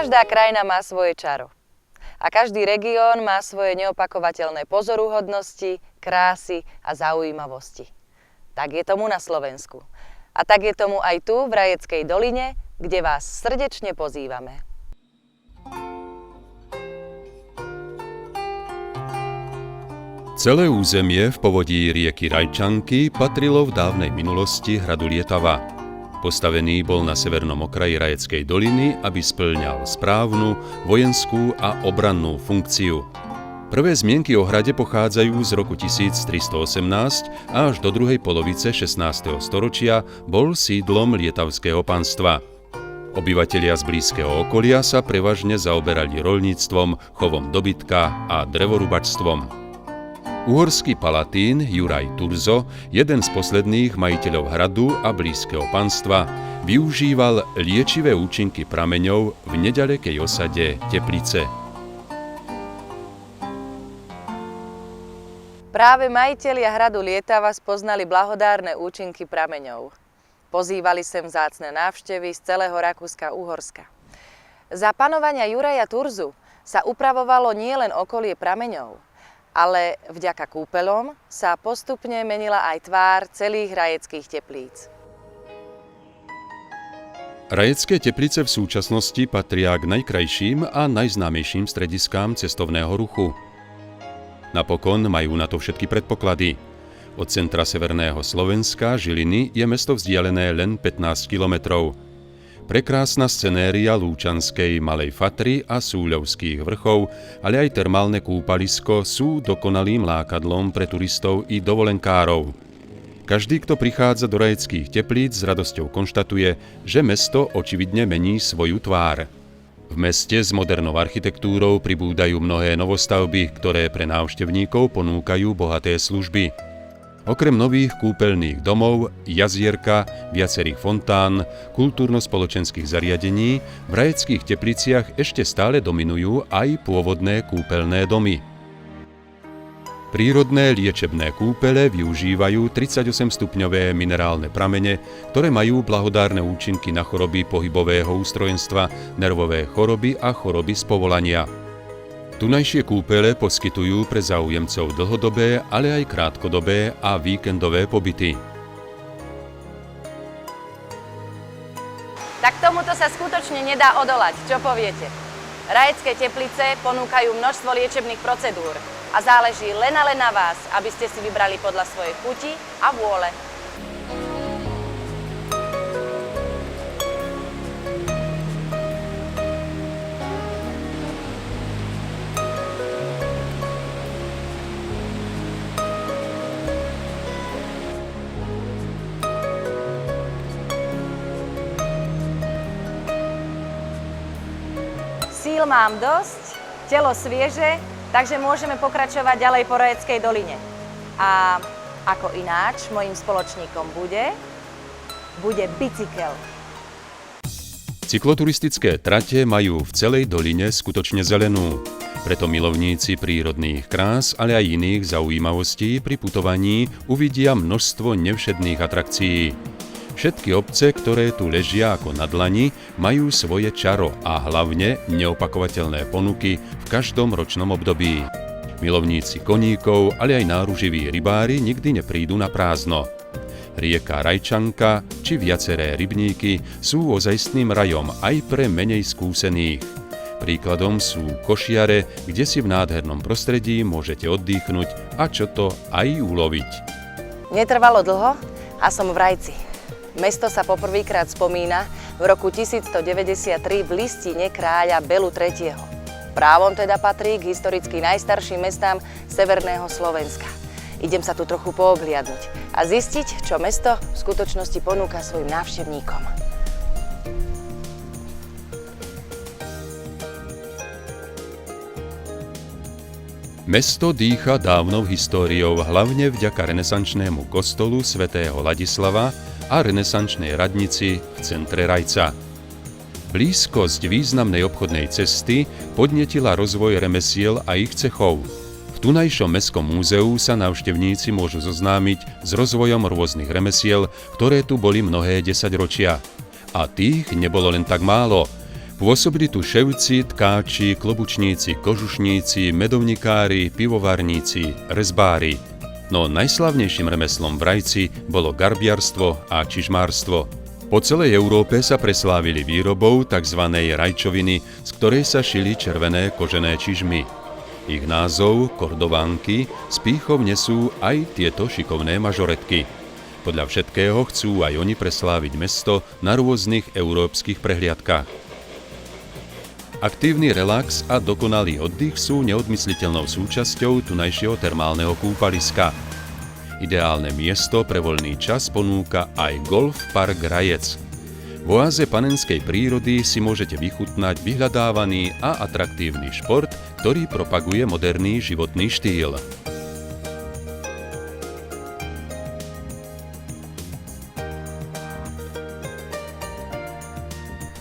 Každá krajina má svoje čaro. A každý región má svoje neopakovateľné pozoruhodnosti, krásy a zaujímavosti. Tak je tomu na Slovensku. A tak je tomu aj tu v Rajeckej doline, kde vás srdečne pozývame. Celé územie v povodí rieky Rajčanky patrilo v dávnej minulosti hradu Lietava. Postavený bol na severnom okraji Rajeckej doliny, aby spĺňal správnu, vojenskú a obrannú funkciu. Prvé zmienky o hrade pochádzajú z roku 1318 a až do druhej polovice 16. storočia bol sídlom lietavského panstva. Obyvatelia z blízkeho okolia sa prevažne zaoberali roľníctvom, chovom dobytka a drevorubačstvom. Uhorský palatín Juraj Turzo, jeden z posledných majiteľov hradu a blízkeho panstva, využíval liečivé účinky prameňov v neďalekej osade Teplice. Práve majitelia hradu Lietava spoznali blahodárne účinky prameňov. Pozývali sem vzácne návštevy z celého Rakúska a Uhorska. Za panovania Juraja Turzu sa upravovalo nielen okolie prameňov, ale vďaka kúpeľom sa postupne menila aj tvár celých rajeckých teplíc. Rajecké teplice v súčasnosti patria k najkrajším a najznámejším strediskám cestovného ruchu. Napokon majú na to všetky predpoklady. Od centra severného Slovenska, Žiliny, je mesto vzdialené len 15 kilometrov. Prekrásna scenéria Lúčanskej Malej Fatry a Súľovských vrchov, ale aj termálne kúpalisko sú dokonalým lákadlom pre turistov i dovolenkárov. Každý, kto prichádza do Rajeckých teplíc, s radosťou konštatuje, že mesto očividne mení svoju tvár. V meste s modernou architektúrou pribúdajú mnohé novostavby, ktoré pre návštevníkov ponúkajú bohaté služby. Okrem nových kúpeľných domov, jazierka, viacerých fontán, kultúrno-spoločenských zariadení, v Rajeckých tepliciach ešte stále dominujú aj pôvodné kúpeľné domy. Prírodné liečebné kúpele využívajú 38-stupňové minerálne pramene, ktoré majú blahodárne účinky na choroby pohybového ústrojenstva, nervové choroby a choroby z povolania. Tunajšie kúpele poskytujú pre záujemcov dlhodobé, ale aj krátkodobé a víkendové pobyty. Tak tomuto sa skutočne nedá odolať, čo poviete? Rajecké teplice ponúkajú množstvo liečebných procedúr a záleží len a len na vás, aby ste si vybrali podľa svojej chuti a vôle. Síl mám dosť, telo svieže, takže môžeme pokračovať ďalej po Rajeckej doline. A ako ináč, mojím spoločníkom bude bicykel. Cykloturistické trate majú v celej doline skutočne zelenú. Preto milovníci prírodných krás, ale aj iných zaujímavostí pri putovaní uvidia množstvo nevšedných atrakcií. Všetky obce, ktoré tu ležia ako na dlani, majú svoje čaro a hlavne neopakovateľné ponuky v každom ročnom období. Milovníci koníkov, ale aj náruživí rybári nikdy neprídu na prázdno. Rieka Rajčanka či viaceré rybníky sú ozajstným rajom aj pre menej skúsených. Príkladom sú Košiare, kde si v nádhernom prostredí môžete oddychnúť a čo to aj uloviť. Netrvalo dlho a som v Rajci. Mesto sa poprvýkrát spomína v roku 1193 v listine kráľa Belu III. Právom teda patrí k historicky najstarším mestám severného Slovenska. Idem sa tu trochu poobhliadnuť a zistiť, čo mesto v skutočnosti ponúka svojim návštevníkom. Mesto dýcha dávnou históriou hlavne vďaka renesančnému kostolu svätého Ladislava a renesančnej radnici v centre Rajca. Blízkosť významnej obchodnej cesty podnietila rozvoj remesiel a ich cechov. V tunajšom mestskom múzeu sa návštevníci môžu zoznámiť s rozvojom rôznych remesiel, ktoré tu boli mnohé desaťročia. A tých nebolo len tak málo. Pôsobili tu ševci, tkáči, klobučníci, kožušníci, medovnikári, pivovarníci, rezbári. No najslavnejším remeslom v Rajci bolo garbiarstvo a čižmárstvo. Po celej Európe sa preslávili výrobou tzv. Rajčoviny, z ktorej sa šili červené kožené čižmy. Ich názov, kordovánky, s pýchou nesú aj tieto šikovné mažoretky. Podľa všetkého chcú aj oni presláviť mesto na rôznych európskych prehliadkach. Aktívny relax a dokonalý oddych sú neodmysliteľnou súčasťou tunajšieho termálneho kúpaliska. Ideálne miesto pre voľný čas ponúka aj Golf Park Rajec. V oáze panenskej prírody si môžete vychutnať vyhľadávaný a atraktívny šport, ktorý propaguje moderný životný štýl.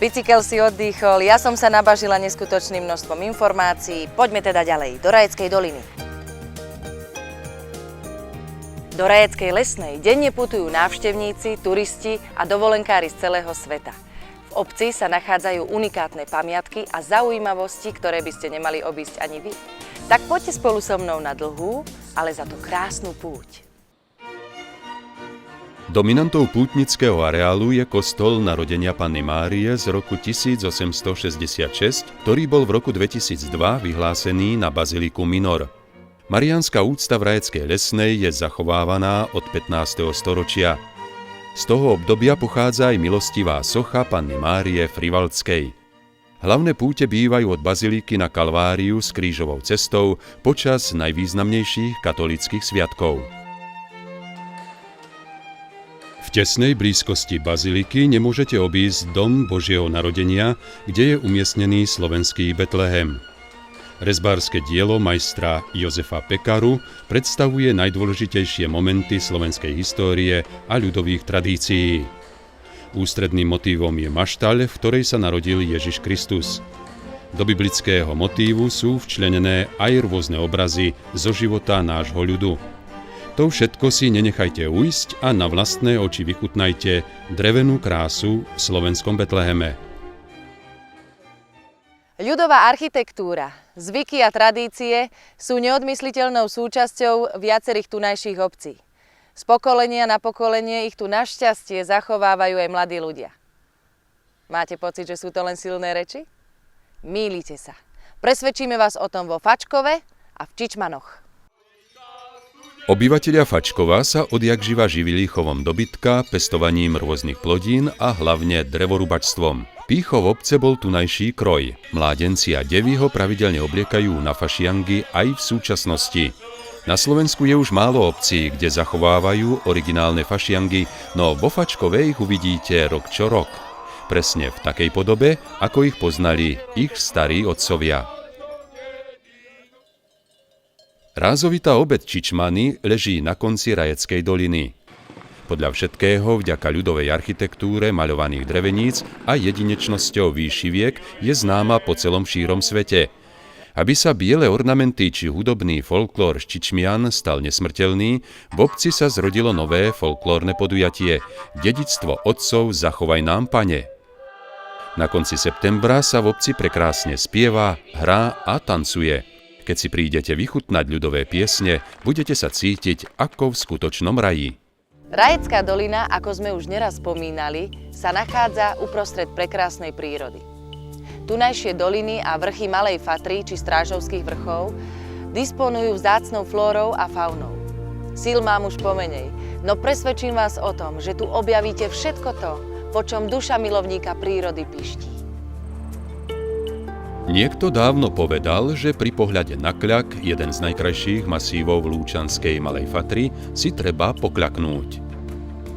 Bicykel si oddychol, ja som sa nabažila neskutočným množstvom informácií. Poďme teda ďalej, do Rajeckej doliny. Do Rajeckej lesnej denne putujú návštevníci, turisti a dovolenkári z celého sveta. V obci sa nachádzajú unikátne pamiatky a zaujímavosti, ktoré by ste nemali obísť ani vy. Tak poďte spolu so mnou na dlhú, ale za to krásnu púť. Dominantou pútnického areálu je kostol Narodenia Panny Márie z roku 1866, ktorý bol v roku 2002 vyhlásený na baziliku minor. Mariánska úcta v Rajeckej lesnej je zachovávaná od 15. storočia. Z toho obdobia pochádza aj milostivá socha Panny Márie Frivaltskej. Hlavné púte bývajú od baziliky na Kalváriu s krížovou cestou počas najvýznamnejších katolíckych sviatkov. V tesnej blízkosti baziliky nemôžete obísť dom Božieho narodenia, kde je umiestnený slovenský Betlehem. Rezbárske dielo majstra Jozefa Pekaru predstavuje najdôležitejšie momenty slovenskej histórie a ľudových tradícií. Ústredným motívom je maštaľ, v ktorej sa narodil Ježiš Kristus. Do biblického motívu sú včlenené aj rôzne obrazy zo života nášho ľudu. To všetko si nenechajte ujsť a na vlastné oči vychutnajte drevenú krásu v slovenskom Betleheme. Ľudová architektúra, zvyky a tradície sú neodmysliteľnou súčasťou viacerých tunajších obcí. Z pokolenia na pokolenie ich tu našťastie zachovávajú aj mladí ľudia. Máte pocit, že sú to len silné reči? Mýlite sa. Presvedčíme vás o tom vo Fačkove a v Čičmanoch. Obyvatelia Fačkova sa odjakživa živili chovom dobytka, pestovaním rôznych plodín a hlavne drevorúbačstvom. Pýchov obce bol tunajší kroj. Mládenci a devy ho pravidelne obliekajú na fašiangy aj v súčasnosti. Na Slovensku je už málo obcí, kde zachovávajú originálne fašiangy, no vo Fačkove ich uvidíte rok čo rok. Presne v takej podobe, ako ich poznali ich starí otcovia. Rázovitá obec Čičmany leží na konci Rajeckej doliny. Podľa všetkého, vďaka ľudovej architektúre maľovaných dreveníc a jedinečnosťou výšiviek je známa po celom šírom svete. Aby sa biele ornamenty či hudobný folklór z Čičmian stal nesmrteľný, v obci sa zrodilo nové folklórne podujatie – dedičstvo otcov Zachovaj nám, Pane. Na konci septembra sa v obci prekrásne spieva, hrá a tancuje. Keď si prídete vychutnať ľudové piesne, budete sa cítiť ako v skutočnom raji. Rajecká dolina, ako sme už neraz spomínali, sa nachádza uprostred prekrásnej prírody. Tunajšie doliny a vrchy Malej Fatry či Strážovských vrchov disponujú vzácnou flórou a faunou. Síl mám už pomenej, no presvedčím vás o tom, že tu objavíte všetko to, po čom duša milovníka prírody piští. Niekto dávno povedal, že pri pohľade na kľak, jeden z najkrajších masívov Lúčanskej Malej Fatry, si treba pokľaknúť.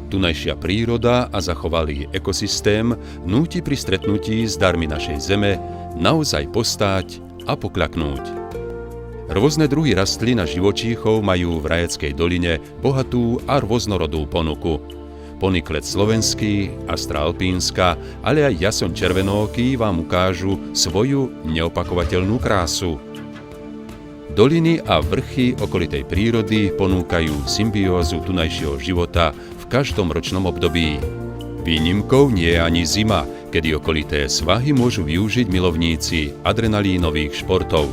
Tunajšia príroda a zachovalý ekosystém núti pri stretnutí s darmi našej zeme naozaj postáť a pokľaknúť. Rôzne druhy rastlín a živočíchov majú v Rajeckej doline bohatú a rôznorodú ponuku. Poniklet slovenský, Astra alpínska, ale aj jasoň červenooký vám ukážu svoju neopakovateľnú krásu. Doliny a vrchy okolitej prírody ponúkajú symbiózu tunajšieho života v každom ročnom období. Výnimkou nie je ani zima, kedy okolité svahy môžu využiť milovníci adrenalínových športov.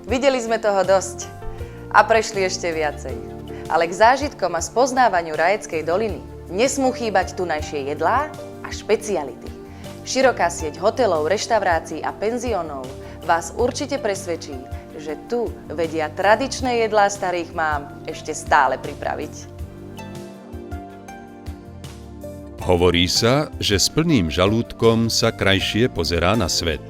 Videli sme toho dosť a prešli ešte viacej. Ale k zážitkom a spoznávaniu Rajeckej doliny nesmú chýbať tunajšie jedlá a špeciality. Široká sieť hotelov, reštaurácií a penziónov vás určite presvedčí, že tu vedia tradičné jedlá starých mám ešte stále pripraviť. Hovorí sa, že s plným žalúdkom sa krajšie pozerá na svet.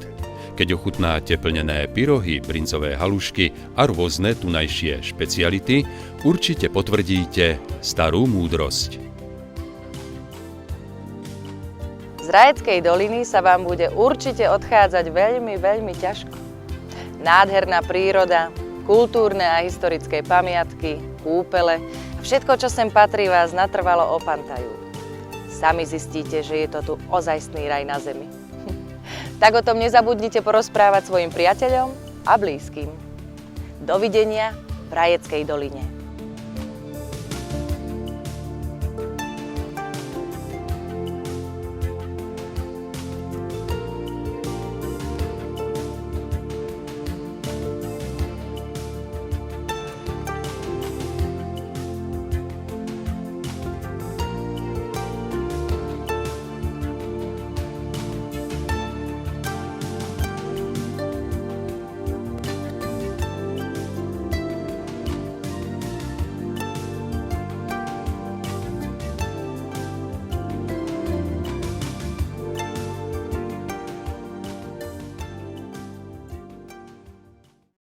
Keď ochutnáte plnené pyrohy, brincové halušky a rôzne tunajšie špeciality, určite potvrdíte starú múdrosť. Z Rajeckej doliny sa vám bude určite odchádzať veľmi, veľmi ťažko. Nádherná príroda, kultúrne a historické pamiatky, kúpele a všetko, čo sem patrí, vás natrvalo opantajú. Sami zistíte, že je to tu ozajstný raj na zemi. Tak o tom nezabudnite porozprávať svojim priateľom a blízkym. Dovidenia v Rajeckej doline.